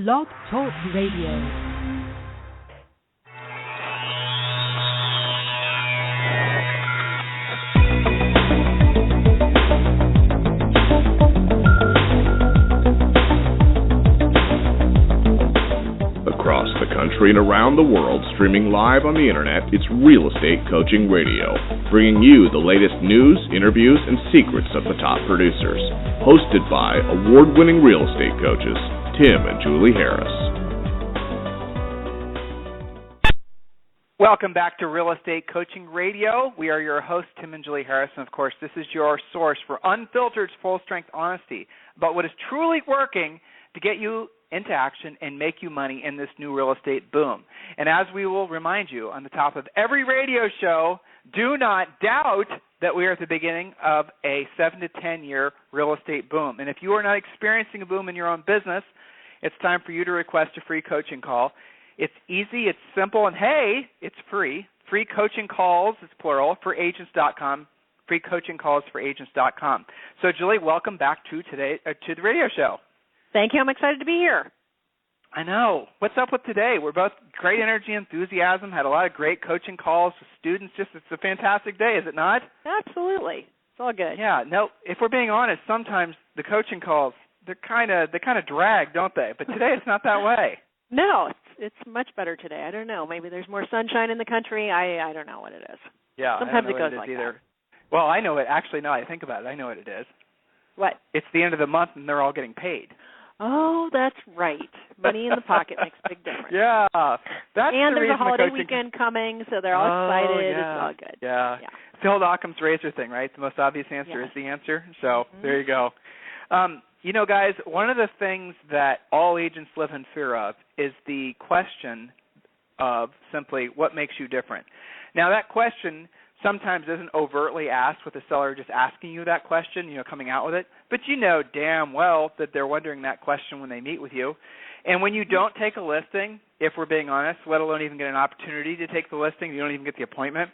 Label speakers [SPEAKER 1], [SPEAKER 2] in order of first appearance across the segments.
[SPEAKER 1] Blog Talk Radio.
[SPEAKER 2] Across the country and around the world, streaming live on the internet, it's Real Estate Coaching Radio, bringing you the latest news, interviews, and secrets of the top producers. Hosted by award-winning real estate coaches, Tim and Julie Harris.
[SPEAKER 3] Welcome back to Real Estate Coaching Radio. We are your hosts, Tim and Julie Harris, and of course, this is your source for unfiltered, full-strength honesty about what is truly working to get you into action and make you money in this new real estate boom. And as we will remind you on the top of every radio show, do not doubt that we are at the beginning of a 7 to 10 year real estate boom. And if you are not experiencing a boom in your own business, it's time for you to request a free coaching call. It's easy, it's simple, and hey, it's free. Free coaching calls, it's plural, for agents.com. Free coaching calls for agents.com. So Julie, welcome back to the radio show.
[SPEAKER 4] Thank you. I'm excited to be here.
[SPEAKER 3] I know. What's up with today? We're both great energy, enthusiasm, had a lot of great coaching calls with students. It's a fantastic day, is it not?
[SPEAKER 4] Absolutely. It's all good.
[SPEAKER 3] Yeah. No, if we're being honest, sometimes the coaching calls, they kind of drag, don't they? But today it's not that way.
[SPEAKER 4] No, it's much better today. I don't know. Maybe there's more sunshine in the country. I don't know what it is.
[SPEAKER 3] Yeah.
[SPEAKER 4] Sometimes
[SPEAKER 3] it
[SPEAKER 4] goes
[SPEAKER 3] like
[SPEAKER 4] either.
[SPEAKER 3] That. Well, I know it. Actually, now I think about it, I know what it is.
[SPEAKER 4] What?
[SPEAKER 3] It's the end of the month and they're all getting paid.
[SPEAKER 4] Oh, that's right. Money in the pocket makes a big difference.
[SPEAKER 3] Yeah. That's
[SPEAKER 4] and
[SPEAKER 3] the
[SPEAKER 4] there's a holiday
[SPEAKER 3] coaching...
[SPEAKER 4] weekend coming, so they're all excited.
[SPEAKER 3] Yeah.
[SPEAKER 4] It's all good.
[SPEAKER 3] Yeah. It's the old Occam's razor thing, right? The most obvious answer is the answer. So there you go. You know, guys, one of the things that all agents live in fear of is the question of simply what makes you different. Now, that question sometimes isn't overtly asked with the seller just asking you that question, coming out with it, but you know damn well that they're wondering that question when they meet with you. And when you don't take a listing, if we're being honest, let alone even get an opportunity to take the listing, you don't even get the appointment.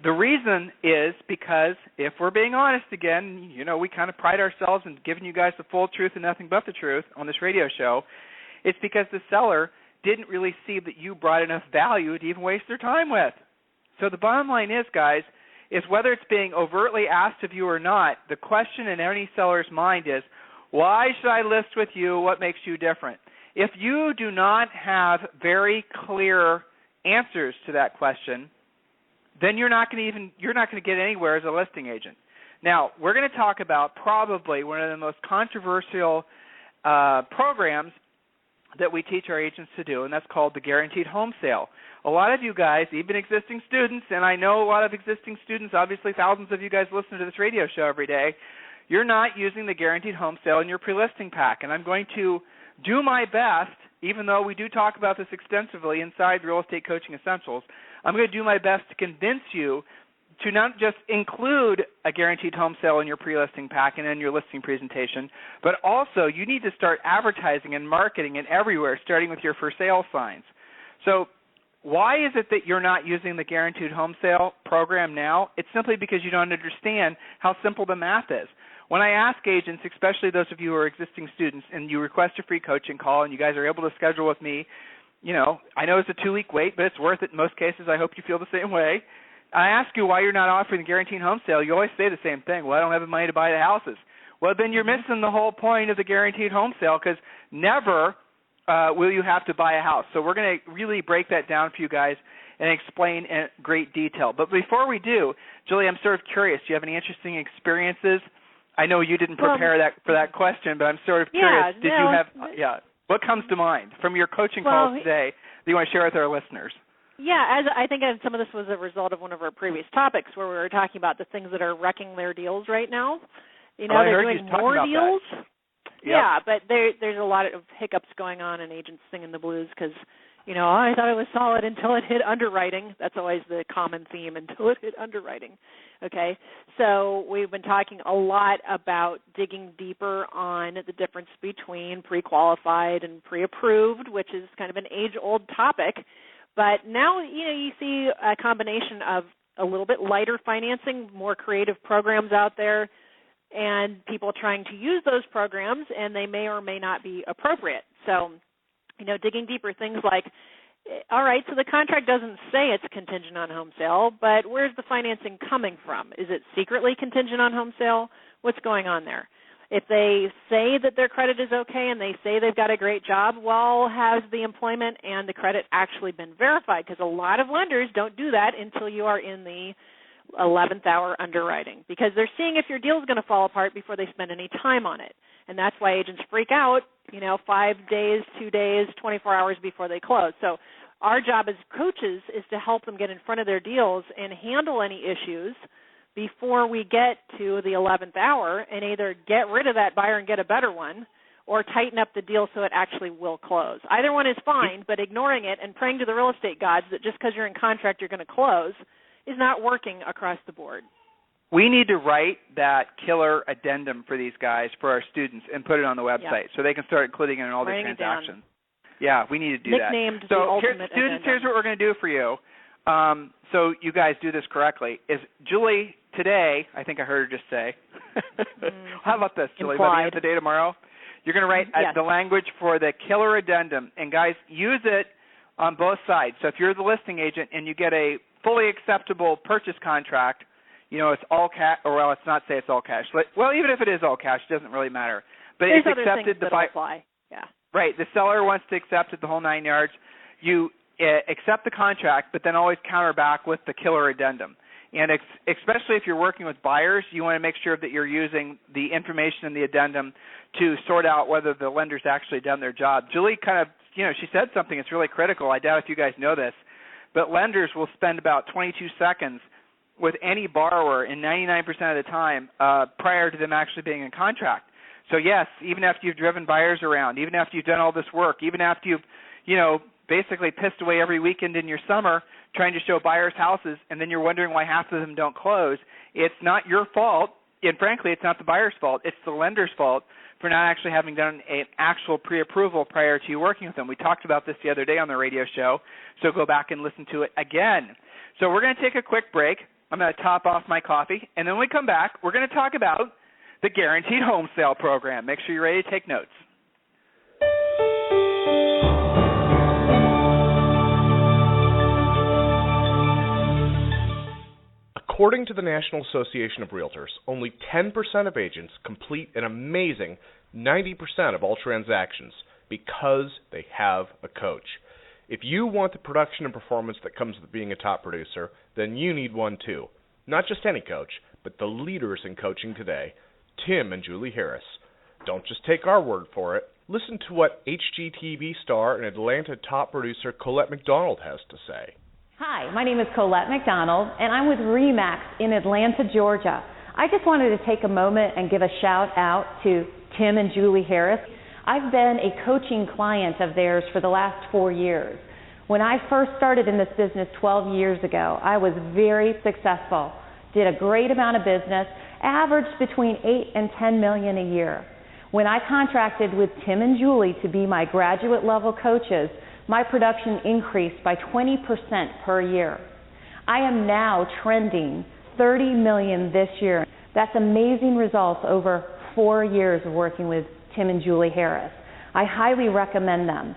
[SPEAKER 3] The reason is because, if we're being honest again, we kind of pride ourselves in giving you guys the full truth and nothing but the truth on this radio show. It's because the seller didn't really see that you brought enough value to even waste their time with. So the bottom line is, guys, is whether it's being overtly asked of you or not, the question in any seller's mind is, why should I list with you? What makes you different? If you do not have very clear answers to that question, then you're not going to get anywhere as a listing agent. Now, we're going to talk about probably one of the most controversial programs that we teach our agents to do, and that's called the Guaranteed Home Sale. A lot of you guys, even existing students, and I know a lot of existing students, obviously thousands of you guys listen to this radio show every day, you're not using the Guaranteed Home Sale in your pre-listing pack, and I'm going to do my best, even though we do talk about this extensively inside Real Estate Coaching Essentials, I'm going to do my best to convince you to not just include a Guaranteed Home Sale in your pre-listing pack and in your listing presentation, but also you need to start advertising and marketing it everywhere, starting with your for sale signs. So why is it that you're not using the Guaranteed Home Sale program now? It's simply because you don't understand how simple the math is. When I ask agents, especially those of you who are existing students, and you request a free coaching call and you guys are able to schedule with me, I know it's a 2-week wait, but it's worth it in most cases. I hope you feel the same way. I ask you why you're not offering the Guaranteed Home Sale. You always say the same thing. Well, I don't have the money to buy the houses. Well, then you're missing the whole point of the Guaranteed Home Sale, because never will you have to buy a house. So we're going to really break that down for you guys and explain in great detail. But before we do, Julie, I'm sort of curious. Do you have any interesting experiences? I know you didn't prepare for that question, but I'm sort of curious. What comes to mind from your coaching calls today that you want to share with our listeners?
[SPEAKER 4] Yeah, I think some of this was a result of one of our previous topics where we were talking about the things that are wrecking their deals right now. They're doing more deals.
[SPEAKER 3] Yep.
[SPEAKER 4] Yeah, but there's a lot of hiccups going on and agents singing the blues because, I thought it was solid until it hit underwriting. That's always the common theme, until it hit underwriting. Okay, so we've been talking a lot about digging deeper on the difference between pre-qualified and pre-approved, which is kind of an age-old topic. But now, you see a combination of a little bit lighter financing, more creative programs out there, and people trying to use those programs, and they may or may not be appropriate. So digging deeper, things like, all right, so the contract doesn't say it's contingent on home sale, but where's the financing coming from? Is it secretly contingent on home sale? What's going on there? If they say that their credit is okay and they say they've got a great job, well, has the employment and the credit actually been verified? Because a lot of lenders don't do that until you are in the 11th hour underwriting, because they're seeing if your deal is going to fall apart before they spend any time on it. And that's why agents freak out, 5 days, 2 days, 24 hours before they close. So our job as coaches is to help them get in front of their deals and handle any issues before we get to the 11th hour and either get rid of that buyer and get a better one or tighten up the deal so it actually will close. Either one is fine, but ignoring it and praying to the real estate gods that just because you're in contract you're going to close is not working across the board.
[SPEAKER 3] We need to write that killer addendum for these guys, for our students, and put it on the website so they can start including it in all their transactions. Yeah, we need to do
[SPEAKER 4] Nicknamed
[SPEAKER 3] that.
[SPEAKER 4] So students,
[SPEAKER 3] here's what we're going to do for you. So you guys do this correctly. Is Julie today, I think I heard her just say, how about this, Julie? By the end of the day tomorrow, you're going to write the language for the killer addendum. And guys, use it on both sides. So if you're the listing agent and you get a fully acceptable purchase contract, it's all cash, or well, let's not say it's all cash. Well, even if it is all cash, it doesn't really matter. But
[SPEAKER 4] there's
[SPEAKER 3] it's accepted.
[SPEAKER 4] Other things that apply. Yeah.
[SPEAKER 3] Right. The seller wants to accept it the whole 9 yards. You accept the contract, but then always counter back with the killer addendum. And especially if you're working with buyers, you want to make sure that you're using the information in the addendum to sort out whether the lender's actually done their job. Julie kind of, she said something that's really critical. I doubt if you guys know this, but lenders will spend about 22 seconds with any borrower in 99% of the time prior to them actually being in contract. So, yes, even after you've driven buyers around, even after you've done all this work, even after you've, basically pissed away every weekend in your summer trying to show buyers houses, and then you're wondering why half of them don't close, it's not your fault, and frankly, it's not the buyer's fault. It's the lender's fault for not actually having done an actual pre-approval prior to you working with them. We talked about this the other day on the radio show, so go back and listen to it again. So we're going to take a quick break. I'm going to top off my coffee, and then when we come back, we're going to talk about the Guaranteed Home Sale Program. Make sure you're ready to take notes.
[SPEAKER 2] According to the National Association of Realtors, only 10% of agents complete an amazing 90% of all transactions because they have a coach. If you want the production and performance that comes with being a top producer, then you need one too. Not just any coach, but the leaders in coaching today, Tim and Julie Harris. Don't just take our word for it. Listen to what HGTV star and Atlanta top producer Colette McDonald has to say.
[SPEAKER 1] Hi, my name is Colette McDonald, and I'm with RE/MAX in Atlanta, Georgia. I just wanted to take a moment and give a shout out to Tim and Julie Harris. I've been a coaching client of theirs for the last 4 years. When I first started in this business 12 years ago, I was very successful, did a great amount of business, averaged between 8 and 10 million a year. When I contracted with Tim and Julie to be my graduate level coaches, my production increased by 20% per year. I am now trending 30 million this year. That's amazing results over 4 years of working with Tim and Julie Harris. I highly recommend them.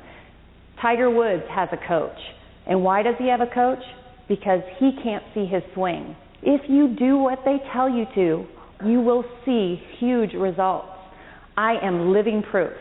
[SPEAKER 1] Tiger Woods has a coach. And why does he have a coach? Because he can't see his swing. If you do what they tell you to, you will see huge results. I am living proof.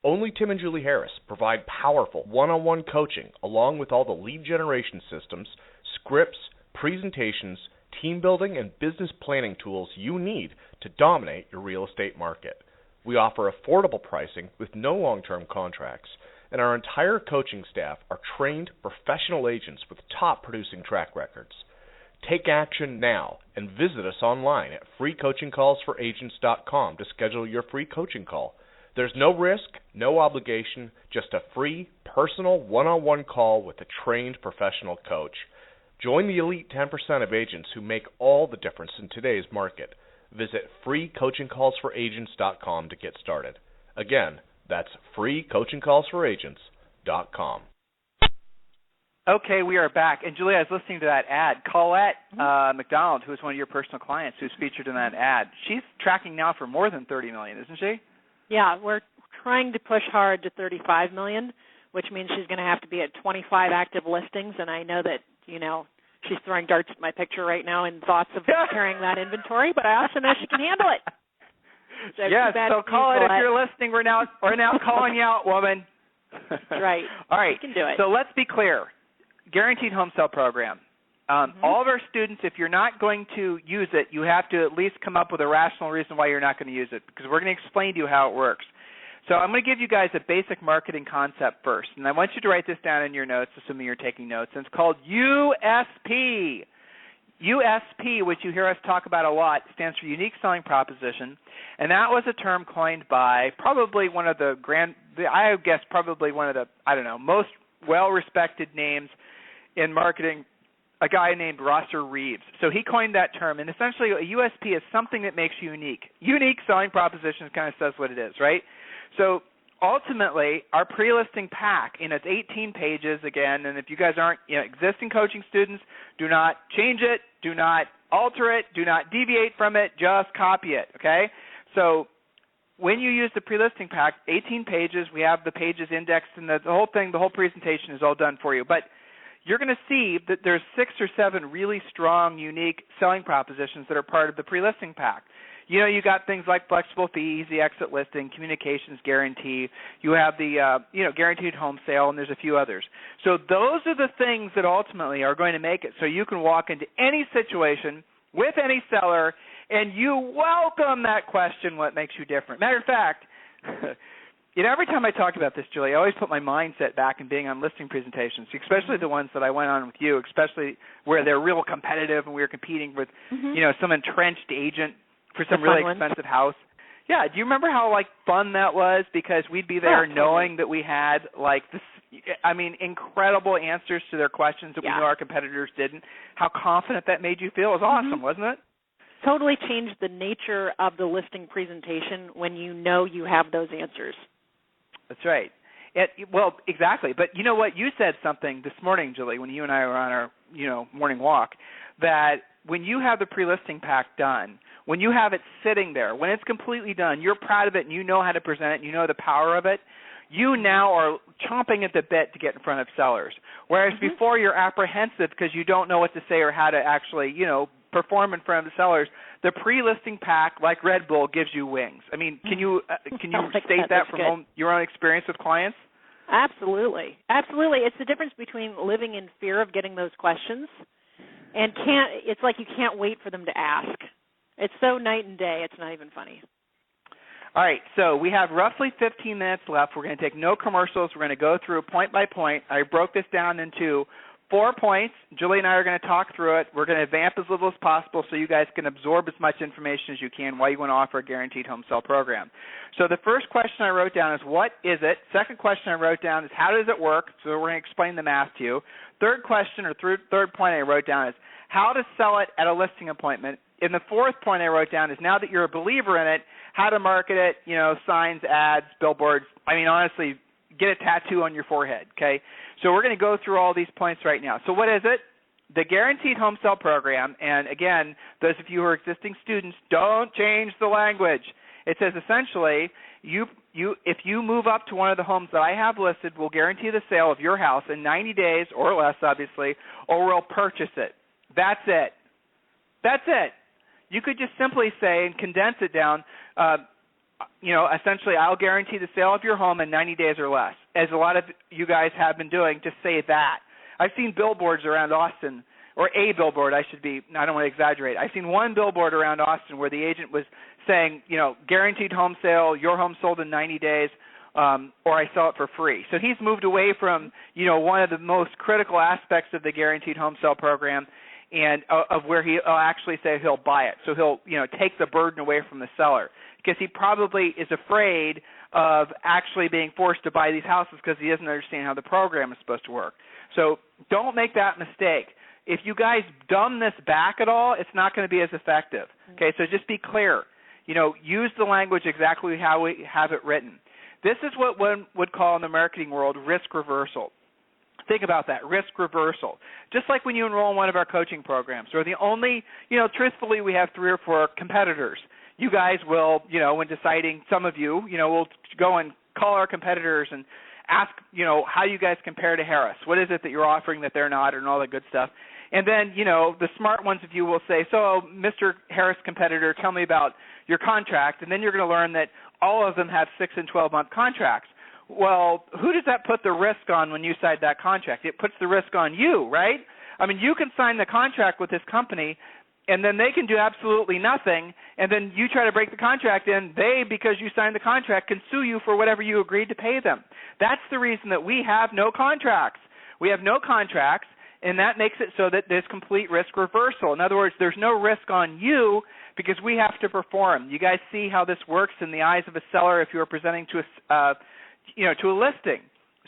[SPEAKER 2] Only Tim and Julie Harris provide powerful one-on-one coaching along with all the lead generation systems, scripts, presentations, team building, and business planning tools you need to dominate your real estate market. We offer affordable pricing with no long-term contracts, and our entire coaching staff are trained professional agents with top producing track records. Take action now and visit us online at freecoachingcallsforagents.com to schedule your free coaching call. There's no risk, no obligation, just a free, personal, one-on-one call with a trained professional coach. Join the elite 10% of agents who make all the difference in today's market. Visit freecoachingcallsforagents.com to get started. Again, that's freecoachingcallsforagents.com.
[SPEAKER 3] Okay, we are back. And Julie, I was listening to that ad. Colette McDonald, who is one of your personal clients, who's featured in that ad, she's tracking now for more than 30 million, isn't she?
[SPEAKER 4] Yeah, we're trying to push hard to 35 million, which means she's going to have to be at 25 active listings, and I know that, she's throwing darts at my picture right now in thoughts of carrying that inventory, but I also know she can handle it. So
[SPEAKER 3] yes, so call it if you're listening. We're now calling you out, woman.
[SPEAKER 4] Right.
[SPEAKER 3] All right.
[SPEAKER 4] You can do it.
[SPEAKER 3] So let's be clear. Guaranteed home sale program. All of our students, if you're not going to use it, you have to at least come up with a rational reason why you're not going to use it, because we're going to explain to you how it works. So I'm going to give you guys a basic marketing concept first, and I want you to write this down in your notes, assuming you're taking notes, and it's called USP. USP, which you hear us talk about a lot, stands for Unique Selling Proposition, and that was a term coined by probably one of the most well-respected names in marketing, a guy named Rosser Reeves. So he coined that term, and essentially a USP is something that makes you unique. Unique Selling Proposition kind of says what it is, right? So ultimately, our pre-listing pack, it's 18 pages again, and if you guys aren't existing coaching students, do not change it, do not alter it, do not deviate from it, just copy it, okay? So when you use the pre-listing pack, 18 pages, we have the pages indexed, and the whole thing, the whole presentation is all done for you. But you're going to see that there's 6 or 7 really strong, unique selling propositions that are part of the pre-listing pack. You got things like flexible fee, easy exit listing, communications guarantee. You have the, guaranteed home sale, and there's a few others. So those are the things that ultimately are going to make it so you can walk into any situation with any seller, and you welcome that question, what makes you different. Matter of fact, every time I talk about this, Julie, I always put my mindset back in being on listing presentations, especially the ones that I went on with you, especially where they're real competitive and we were competing with, some entrenched agent for some really expensive house. Yeah, do you remember how fun that was? Because we'd be there knowing that we had incredible answers to their questions that we know our competitors didn't. How confident that made you feel? It was awesome, wasn't it?
[SPEAKER 4] Totally changed the nature of the listing presentation when you know you have those answers.
[SPEAKER 3] That's right. Well, exactly. But you know what? You said something this morning, Julie, when you and I were on our morning walk, that when you have the pre-listing pack done, when you have it sitting there, when it's completely done, you're proud of it and you know how to present it and you know the power of it, you now are chomping at the bit to get in front of sellers. Whereas before you're apprehensive because you don't know what to say or how to actually, perform in front of the sellers. The pre-listing pack, like Red Bull, gives you wings. I mean, can you state that from your own experience with clients?
[SPEAKER 4] Absolutely. Absolutely. It's the difference between living in fear of getting those questions and it's like you can't wait for them to ask. It's so night and day, it's not even funny.
[SPEAKER 3] All right, so we have roughly 15 minutes left. We're going to take no commercials. We're going to go through point by point. I broke this down into 4 points. Julie and I are going to talk through it. We're going to vamp as little as possible so you guys can absorb as much information as you can while you want to offer a guaranteed home sale program. So the first question I wrote down is, what is it? Second question I wrote down is, how does it work? So we're going to explain the math to you. Third question or third point I wrote down is, how to sell it at a listing appointment. And the fourth point I wrote down is, now that you're a believer in it, how to market it, signs, ads, billboards. I mean, honestly, get a tattoo on your forehead, okay? So we're going to go through all these points right now. So what is it? The Guaranteed Home Sale Program, and again, those of you who are existing students, don't change the language. It says essentially, if you move up to one of the homes that I have listed, we'll guarantee the sale of your house in 90 days or less, obviously, or we'll purchase it. That's it. That's it. You could just simply say and condense it down, essentially, I'll guarantee the sale of your home in 90 days or less, as a lot of you guys have been doing. Just say that. I've seen billboards around Austin, or a billboard, I don't want to exaggerate. I've seen one billboard around Austin where the agent was saying, guaranteed home sale, your home sold in 90 days, or I sell it for free. So he's moved away from, one of the most critical aspects of the Guaranteed Home Sale Program, and of where he'll actually say he'll buy it. So he'll, take the burden away from the seller, because he probably is afraid of actually being forced to buy these houses because he doesn't understand how the program is supposed to work. So don't make that mistake. If you guys dumb this back at all, it's not going to be as effective. Okay, so just be clear. Use the language exactly how we have it written. This is what one would call in the marketing world risk reversal. Think about that, risk reversal. Just like when you enroll in one of our coaching programs, we're the only, truthfully, we have 3 or 4 competitors. You guys will, when deciding, some of you, will go and call our competitors and Ask, how you guys compare to Harris. What is it that you're offering that they're not, and all that good stuff. And then, the smart ones of you will say, so, Mr. Harris competitor, tell me about your contract. And then you're going to learn that all of them have 6- and 12-month contracts. Well, who does that put the risk on when you sign that contract? It puts the risk on you, right? I mean, you can sign the contract with this company, and then they can do absolutely nothing, and then you try to break the contract, and they, because you signed the contract, can sue you for whatever you agreed to pay them. That's the reason that we have no contracts. We have no contracts, and that makes it so that there's complete risk reversal. In other words, there's no risk on you because we have to perform. You guys see how this works in the eyes of a seller if you are presenting to to a listing.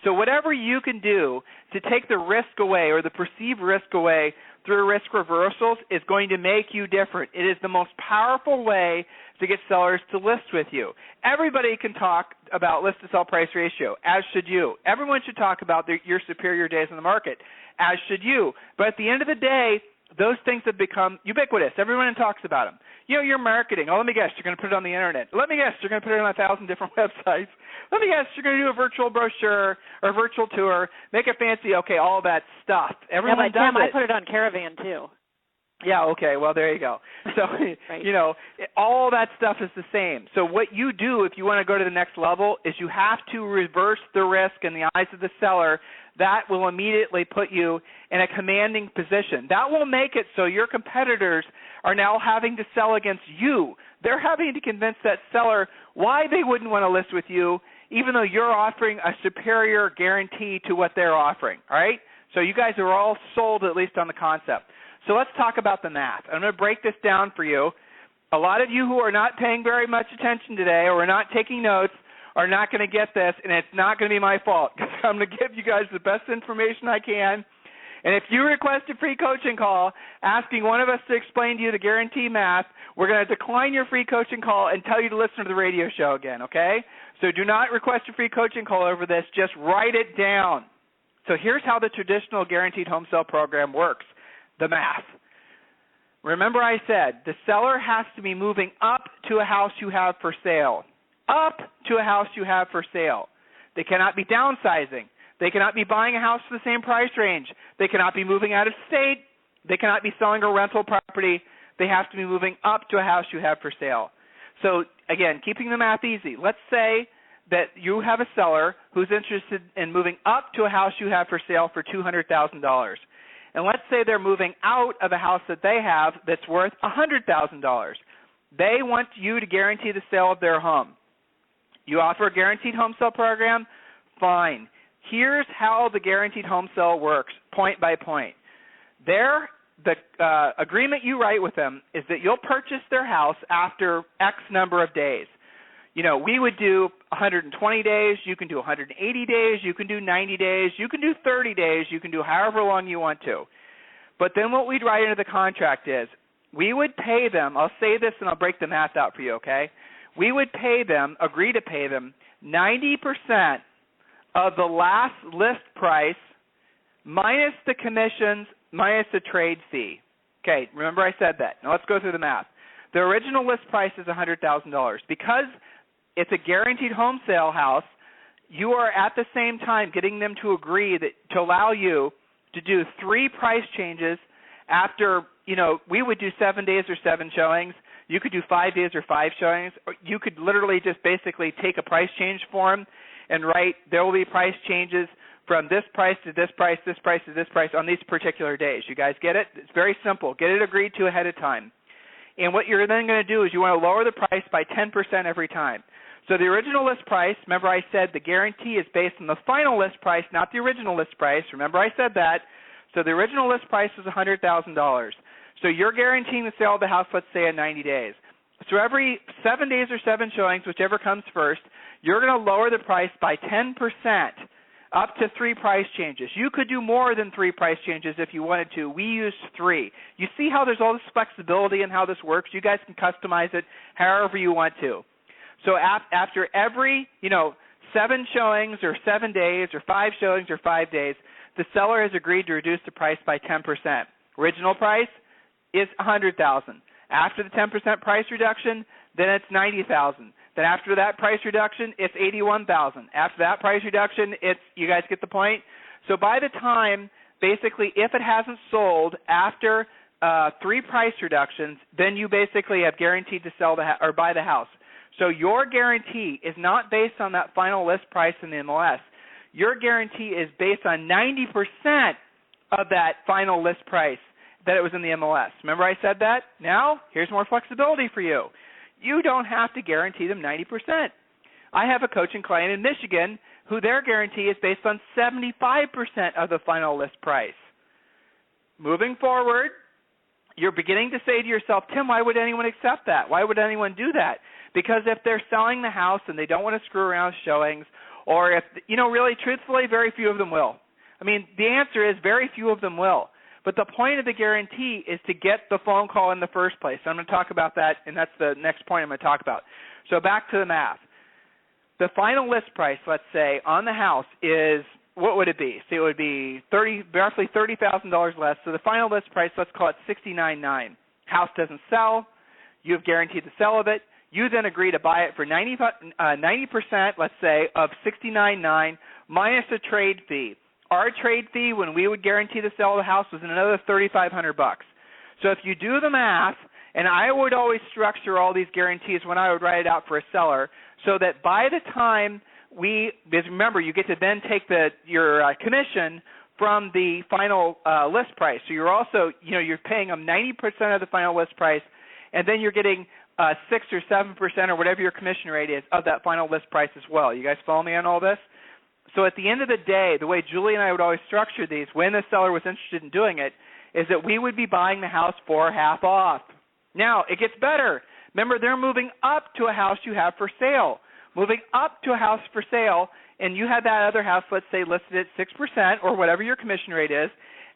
[SPEAKER 3] So whatever you can do to take the risk away or the perceived risk away through risk reversals is going to make you different. It is the most powerful way to get sellers to list with you. Everybody can talk about list-to-sell price ratio, as should you. Everyone should talk about your superior days in the market, as should you. But at the end of the day, those things have become ubiquitous. Everyone talks about them. Your marketing. Oh, let me guess, you're going to put it on the internet. Let me guess, you're going to put it on 1,000 different websites. Let me guess, you're going to do a virtual brochure or a virtual tour, make it fancy. Okay, all that stuff. Everyone does
[SPEAKER 4] Tim,
[SPEAKER 3] it.
[SPEAKER 4] I put it on Caravan too.
[SPEAKER 3] Yeah, okay, well, there you go. So,
[SPEAKER 4] right.
[SPEAKER 3] All that stuff is the same. So what you do if you want to go to the next level is you have to reverse the risk in the eyes of the seller. That will immediately put you in a commanding position. That will make it so your competitors are now having to sell against you. They're having to convince that seller why they wouldn't want to list with you, even though you're offering a superior guarantee to what they're offering, all right? So you guys are all sold at least on the concept. So let's talk about the math. I'm going to break this down for you. A lot of you who are not paying very much attention today or are not taking notes are not going to get this, and it's not going to be my fault because I'm going to give you guys the best information I can. And if you request a free coaching call asking one of us to explain to you the guarantee math, we're going to decline your free coaching call and tell you to listen to the radio show again, okay? So do not request a free coaching call over this. Just write it down. So here's how the traditional guaranteed home sale program works, the math. Remember I said the seller has to be moving up to a house you have for sale. Up to a house you have for sale. They cannot be downsizing. They cannot be buying a house for the same price range. They cannot be moving out of state. They cannot be selling a rental property. They have to be moving up to a house you have for sale. So, again, keeping the math easy. Let's say that you have a seller who's interested in moving up to a house you have for sale for $200,000. And let's say they're moving out of a house that they have that's worth $100,000. They want you to guarantee the sale of their home. You offer a guaranteed home sale program? Fine. Here's how the guaranteed home sale works, point by point. The agreement you write with them is that you'll purchase their house after X number of days. We would do 120 days. You can do 180 days. You can do 90 days. You can do 30 days. You can do however long you want to. But then what we'd write into the contract is we would pay them. I'll say this and I'll break the math out for you, okay? We would pay them, agree to pay them, 90% of the last list price minus the commissions, minus the trade fee. Okay, remember I said that. Now let's go through the math. The original list price is $100,000. Because it's a guaranteed home sale house, you are at the same time getting them to agree that to allow you to do 3 price changes after, we would do 7 days or 7 showings. You could do 5 days or 5 showings. Or you could literally just basically take a price change form and write there will be price changes from this price to this price, this price to this price on these particular days. You guys get it? It's very simple. Get it agreed to ahead of time. And what you're then going to do is you want to lower the price by 10% every time. So the original list price, remember I said the guarantee is based on the final list price, not the original list price. Remember I said that. So the original list price was $100,000. So you're guaranteeing the sale of the house, let's say, in 90 days. So every 7 days or 7 showings, whichever comes first, you're going to lower the price by 10% up to 3 price changes. You could do more than 3 price changes if you wanted to. We used 3. You see how there's all this flexibility in how this works? You guys can customize it however you want to. So after every, 7 showings or 7 days or 5 showings or 5 days, the seller has agreed to reduce the price by 10%. Original price is $100,000. After the 10% price reduction, then it's $90,000. Then after that price reduction, it's $81,000. After that price reduction, it's, you guys get the point? So by the time, basically, if it hasn't sold after 3 price reductions, then you basically have guaranteed to sell or buy the house. So your guarantee is not based on that final list price in the MLS. Your guarantee is based on 90% of that final list price that it was in the MLS. Remember I said that? Now, here's more flexibility for you. You don't have to guarantee them 90%. I have a coaching client in Michigan who their guarantee is based on 75% of the final list price. Moving forward, you're beginning to say to yourself, Tim, why would anyone accept that? Why would anyone do that? Because if they're selling the house and they don't want to screw around with showings, or if, really, truthfully, very few of them will. I mean, the answer is very few of them will. But the point of the guarantee is to get the phone call in the first place. So I'm going to talk about that, and that's the next point I'm going to talk about. So back to the math. The final list price, let's say, on the house is, what would it be? So it would be roughly $30,000 less. So the final list price, let's call it $69,900. House doesn't sell. You have guaranteed the sale of it. You then agree to buy it for 90%, let's say, of $69,900 minus a trade fee. Our trade fee, when we would guarantee the sale of the house, was another $3,500. So if you do the math, and I would always structure all these guarantees when I would write it out for a seller, so that by the time because remember, you get to then take your commission from the final list price. So you're also, you're paying them 90% of the final list price, and then you're getting 6 or 7% or whatever your commission rate is of that final list price as well. You guys follow me on all this? So at the end of the day, the way Julie and I would always structure these when the seller was interested in doing it is that we would be buying the house for half off. Now, it gets better. Remember, they're moving up to a house you have for sale. Moving up to a house for sale, and you had that other house, let's say, listed at 6% or whatever your commission rate is,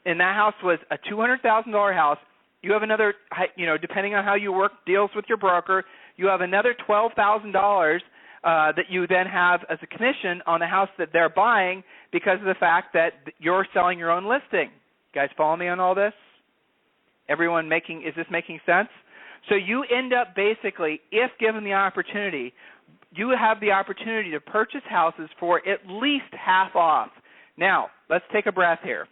[SPEAKER 3] and that house was a $200,000 house. You have another, depending on how you work deals with your broker, you have another $12,000 that you then have as a commission on the house that they're buying because of the fact that you're selling your own listing. You guys follow me on all this? Everyone is this making sense? So you end up basically, if given the opportunity, you have the opportunity to purchase houses for at least half off. Now, let's take a breath here.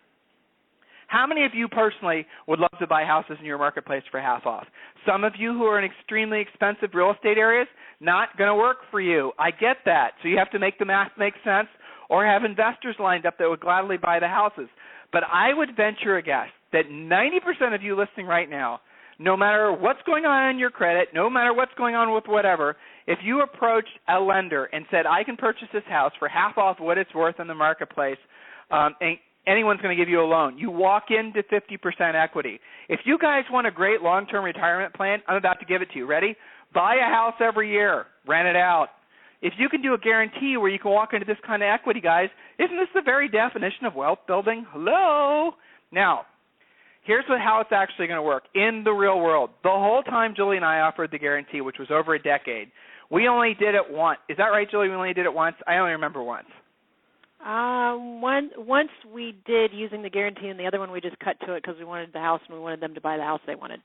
[SPEAKER 3] How many of you personally would love to buy houses in your marketplace for half off? Some of you who are in extremely expensive real estate areas, not going to work for you. I get that. So you have to make the math make sense or have investors lined up that would gladly buy the houses. But I would venture a guess that 90% of you listening right now, no matter what's going on in your credit, no matter what's going on with whatever, if you approached a lender and said, I can purchase this house for half off what it's worth in the marketplace, and anyone's going to give you a loan. You walk into 50% equity. If you guys want a great long-term retirement plan, I'm about to give it to you. Ready? Buy a house every year. Rent it out. If you can do a guarantee where you can walk into this kind of equity, guys, isn't this the very definition of wealth building? Hello? Now, here's how it's actually going to work in the real world. The whole time Julie and I offered the guarantee, which was over a decade, we only did it once. Is that right, Julie? We only did it once? I only remember once.
[SPEAKER 4] Once we did using the guarantee, and the other one we just cut to it because we wanted the house and we wanted them to buy the house they wanted.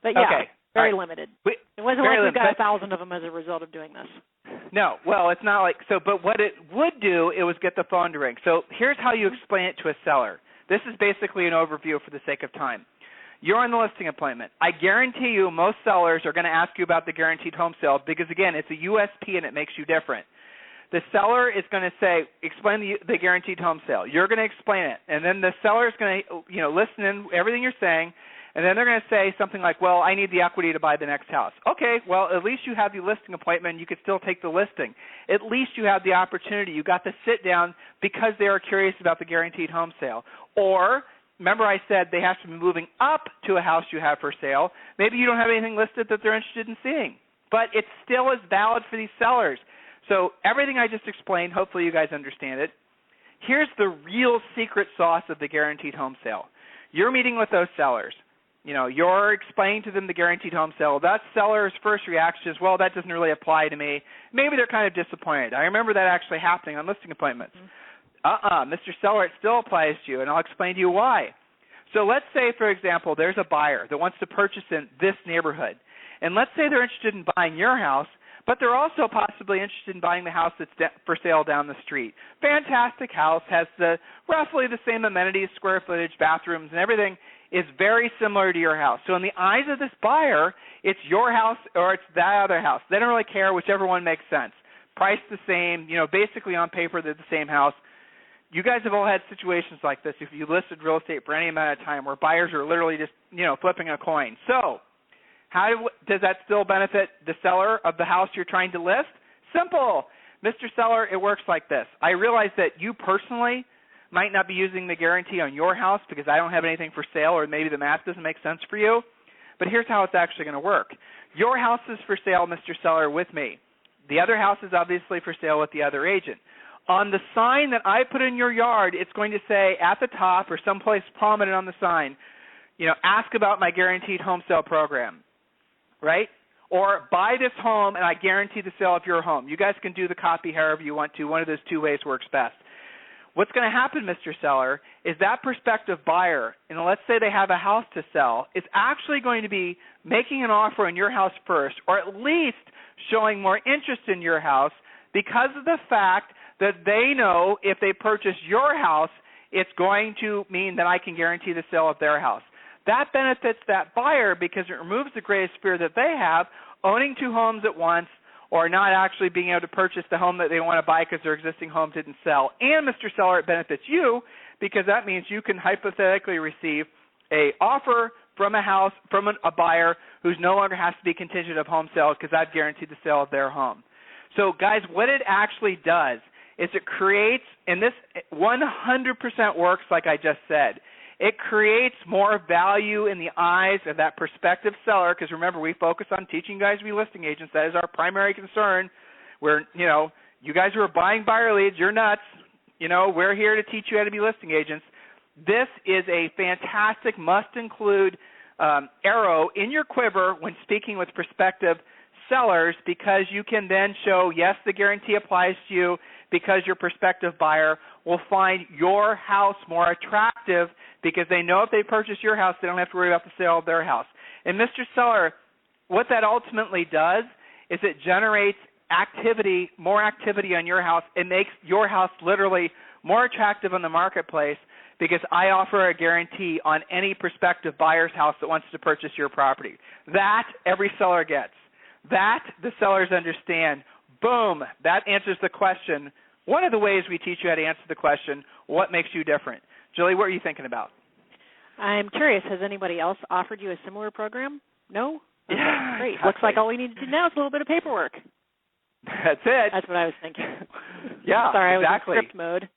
[SPEAKER 4] But yeah,
[SPEAKER 3] okay.
[SPEAKER 4] Very limited. It wasn't like we got 1,000 of them as a result of doing this.
[SPEAKER 3] No, well, it's not like so. But what it would do, it was get the phone to ring. So here's how you explain it to a seller. This is basically an overview for the sake of time. You're on the listing appointment. I guarantee you most sellers are going to ask you about the guaranteed home sale because, again, it's a USP and it makes you different. The seller is going to say, explain the guaranteed home sale. You're going to explain it. And then the seller is going to, listen in everything you're saying. And then they're going to say something like, well, I need the equity to buy the next house. Okay, well, at least you have the listing appointment. You could still take the listing. At least you have the opportunity. You got to sit down because they are curious about the guaranteed home sale. Or, remember I said they have to be moving up to a house you have for sale. Maybe you don't have anything listed that they're interested in seeing. But it still is valid for these sellers. So everything I just explained, hopefully you guys understand it. Here's the real secret sauce of the guaranteed home sale. You're meeting with those sellers. You're explaining to them the guaranteed home sale. That seller's first reaction is, well, that doesn't really apply to me. Maybe they're kind of disappointed. I remember that actually happening on listing appointments. Mr. Seller, it still applies to you, and I'll explain to you why. So let's say, for example, there's a buyer that wants to purchase in this neighborhood. And let's say they're interested in buying your house, but they're also possibly interested in buying the house that's for sale down the street. Fantastic house, has roughly the same amenities, square footage, bathrooms, and everything is very similar to your house. So in the eyes of this buyer, it's your house or it's that other house. They don't really care, whichever one makes sense. Price the same, basically on paper they're the same house. You guys have all had situations like this if you listed real estate for any amount of time where buyers are literally just, flipping a coin. So how does that still benefit the seller of the house you're trying to list? Simple. Mr. Seller, it works like this. I realize that you personally might not be using the guarantee on your house because I don't have anything for sale or maybe the math doesn't make sense for you, but here's how it's actually going to work. Your house is for sale, Mr. Seller, with me. The other house is obviously for sale with the other agent. On the sign that I put in your yard, it's going to say at the top or someplace prominent on the sign, ask about my guaranteed home sale program, right? Or buy this home and I guarantee the sale of your home. You guys can do the copy however you want to. One of those two ways works best. What's going to happen, Mr. Seller, is that prospective buyer, and let's say they have a house to sell, is actually going to be making an offer on your house first, or at least showing more interest in your house because of the fact that they know if they purchase your house, it's going to mean that I can guarantee the sale of their house. That benefits that buyer because it removes the greatest fear that they have, owning two homes at once or not actually being able to purchase the home that they want to buy because their existing home didn't sell. And, Mr. Seller, it benefits you because that means you can hypothetically receive an offer from a buyer who's no longer has to be contingent of home sales because I've guaranteed the sale of their home. So, guys, what it actually does is it creates, and this 100% works like I just said, it creates more value in the eyes of that prospective seller because, remember, we focus on teaching you guys to be listing agents. That is our primary concern. You guys who are buying buyer leads, you're nuts. We're here to teach you how to be listing agents. This is a fantastic must-include arrow in your quiver when speaking with prospective sellers because you can then show, yes, the guarantee applies to you because your prospective buyer will find your house more attractive because they know if they purchase your house, they don't have to worry about the sale of their house. And Mr. Seller, what that ultimately does is it generates activity, more activity on your house. It makes your house literally more attractive in the marketplace because I offer a guarantee on any prospective buyer's house that wants to purchase your property. That every seller gets. That the sellers understand. Boom, that answers the question. One of the ways we teach you how to answer the question, what makes you different? Julie, what are you thinking about?
[SPEAKER 4] I'm curious, has anybody else offered you a similar program? No? Okay,
[SPEAKER 3] yeah,
[SPEAKER 4] great.
[SPEAKER 3] exactly.
[SPEAKER 4] Looks like all we need to do now is a little bit of paperwork.
[SPEAKER 3] That's it.
[SPEAKER 4] That's what I was thinking.
[SPEAKER 3] Yeah,
[SPEAKER 4] Sorry,
[SPEAKER 3] exactly.
[SPEAKER 4] I was in script mode.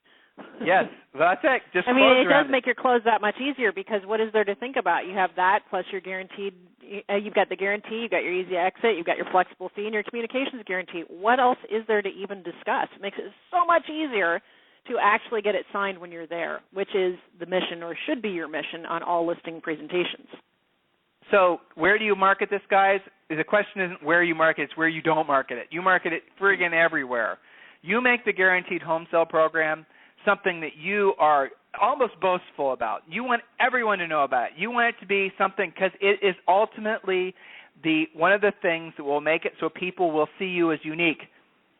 [SPEAKER 3] Yes, that's it. Just
[SPEAKER 4] it does make your close that much easier because what is there to think about? You have that plus your guaranteed, you've got the guarantee, you've got your easy exit, you've got your flexible fee, and your communications guarantee. What else is there to even discuss? It makes it so much easier to actually get it signed when you're there, which is the mission or should be your mission on all listing presentations.
[SPEAKER 3] So where do you market this, guys? The question isn't where you market, it's where you don't market it. You market it friggin' everywhere. You make the guaranteed home sale program something that you are almost boastful about. You want everyone to know about it. You want it to be something because it is ultimately one of the things that will make it so people will see you as unique.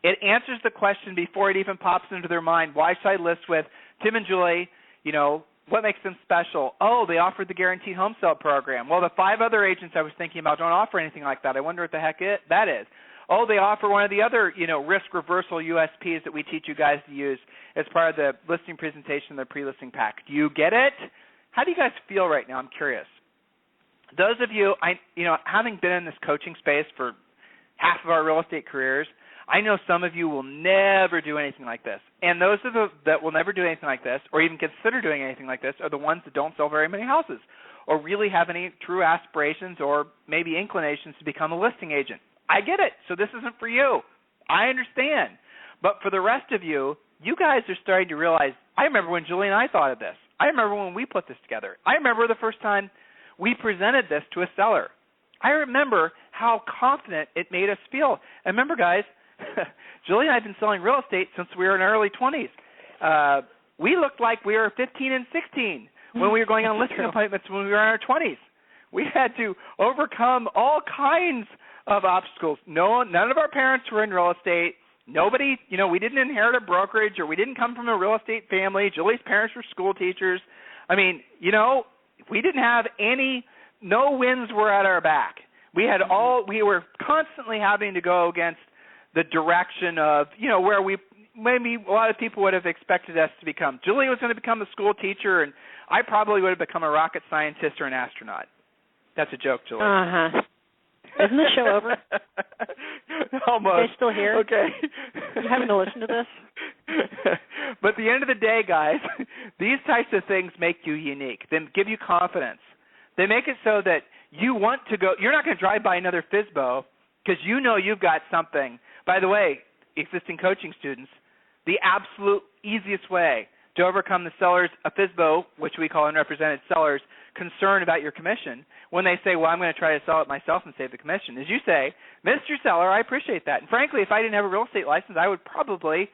[SPEAKER 3] It answers the question before it even pops into their mind, why should I list with Tim and Julie? What makes them special? Oh, they offered the guaranteed home sale program. Well, the 5 other agents I was thinking about don't offer anything like that. I wonder what the heck that is. Oh, they offer one of the other, risk reversal USPs that we teach you guys to use as part of the listing presentation, the pre-listing pack. Do you get it? How do you guys feel right now? I'm curious. Those of you, having been in this coaching space for half of our real estate careers, I know some of you will never do anything like this. And those that will never do anything like this or even consider doing anything like this are the ones that don't sell very many houses or really have any true aspirations or maybe inclinations to become a listing agent. I get it. So this isn't for you. I understand. But for the rest of you, you guys are starting to realize, I remember when Julie and I thought of this. I remember when we put this together. I remember the first time we presented this to a seller. I remember how confident it made us feel. And remember, guys, Julie and I have been selling real estate since we were in our early 20s. We looked like we were 15 and 16 when we were going on listing appointments when we were in our 20s. We had to overcome all kinds of obstacles. None of our parents were in real estate. Nobody, we didn't inherit a brokerage, or we didn't come from a real estate family. Julie's parents were school teachers. I mean, we didn't have no winds were at our back. We were constantly having to go against the direction of, where maybe a lot of people would have expected us to become. Julie was going to become a school teacher, and I probably would have become a rocket scientist or an astronaut. That's a joke, Julie.
[SPEAKER 4] Uh-huh. Isn't the show over?
[SPEAKER 3] Almost.
[SPEAKER 4] Are you still here?
[SPEAKER 3] Okay.
[SPEAKER 4] You having to listen to this?
[SPEAKER 3] But at the end of the day, guys, these types of things make you unique. They give you confidence. They make it so that you want to go. You're not going to drive by another FSBO because you've got something. By the way, existing coaching students, the absolute easiest way to overcome the sellers, a FSBO, which we call unrepresented sellers, concern about your commission, when they say, well, I'm going to try to sell it myself and save the commission, is you say, Mr. Seller, I appreciate that. And frankly, if I didn't have a real estate license, I would probably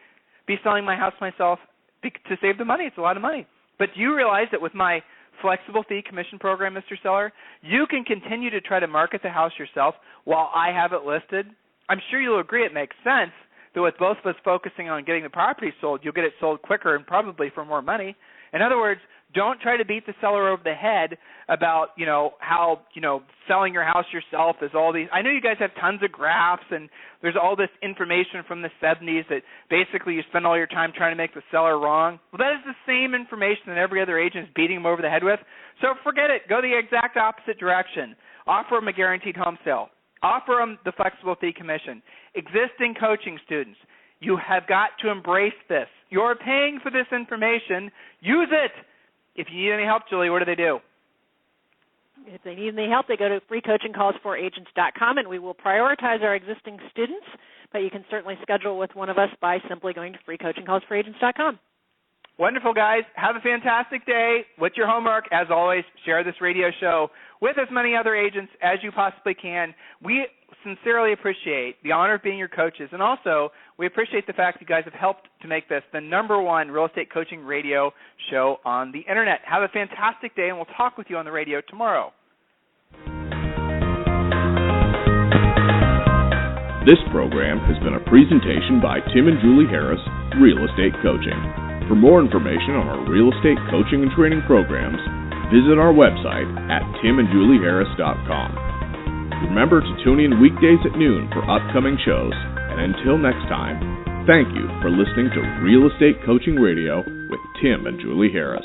[SPEAKER 3] be selling my house myself to save the money. It's a lot of money. But do you realize that with my flexible fee commission program, Mr. Seller, you can continue to try to market the house yourself while I have it listed? I'm sure you'll agree it makes sense that with both of us focusing on getting the property sold, you'll get it sold quicker and probably for more money. In other words, don't try to beat the seller over the head about, how, selling your house yourself is all these. I know you guys have tons of graphs, and there's all this information from the 70s that basically you spend all your time trying to make the seller wrong. Well, that is the same information that every other agent is beating them over the head with. So forget it. Go the exact opposite direction. Offer them a guaranteed home sale. Offer them the flexible fee commission. Existing coaching students, you have got to embrace this. You're paying for this information. Use it. If you need any help, Julie, what do they do?
[SPEAKER 4] If they need any help, they go to freecoachingcallsforagents.com, and we will prioritize our existing students, but you can certainly schedule with one of us by simply going to freecoachingcallsforagents.com.
[SPEAKER 3] Wonderful, guys. Have a fantastic day. What's your homework? As always, share this radio show with as many other agents as you possibly can. We sincerely appreciate the honor of being your coaches, and also we appreciate the fact that you guys have helped to make this the #1 real estate coaching radio show on the Internet. Have a fantastic day, and we'll talk with you on the radio tomorrow.
[SPEAKER 2] This program has been a presentation by Tim and Julie Harris, Real Estate Coaching. For more information on our real estate coaching and training programs, visit our website at timandjulieharris.com. Remember to tune in weekdays at noon for upcoming shows. And until next time, thank you for listening to Real Estate Coaching Radio with Tim and Julie Harris.